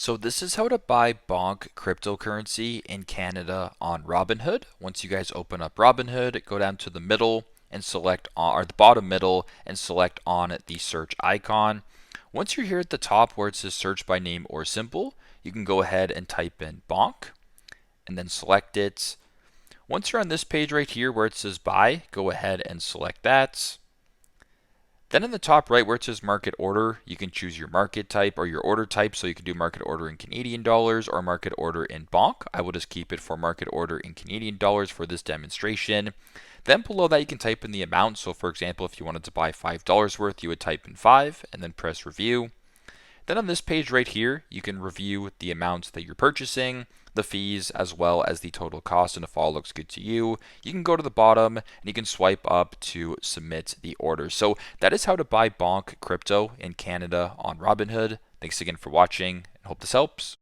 So this is how to buy Bonk cryptocurrency in Canada on Robinhood. Once you guys open up Robinhood, go down to the middle and select on, or the bottom middle and select on the search icon. Once you're here at the top where it says search by name or symbol, you can go ahead and type in Bonk and then select it. Once you're on this page right here where it says buy, go ahead and select that. Then in the top right where it says market order, you can choose your market type or your order type. So you can do market order in Canadian dollars or market order in Bonk. I will just keep it for market order in Canadian dollars for this demonstration. Then below that you can type in the amount. So for example, if you wanted to buy $5 worth, you would type in 5 and then press review. Then on this page right here, you can review the amounts that you're purchasing, the fees, as well as the total cost, and if all looks good to you, you can go to the bottom and you can swipe up to submit the order. So that is how to buy Bonk crypto in Canada on Robinhood. Thanks again for watching and hope this helps.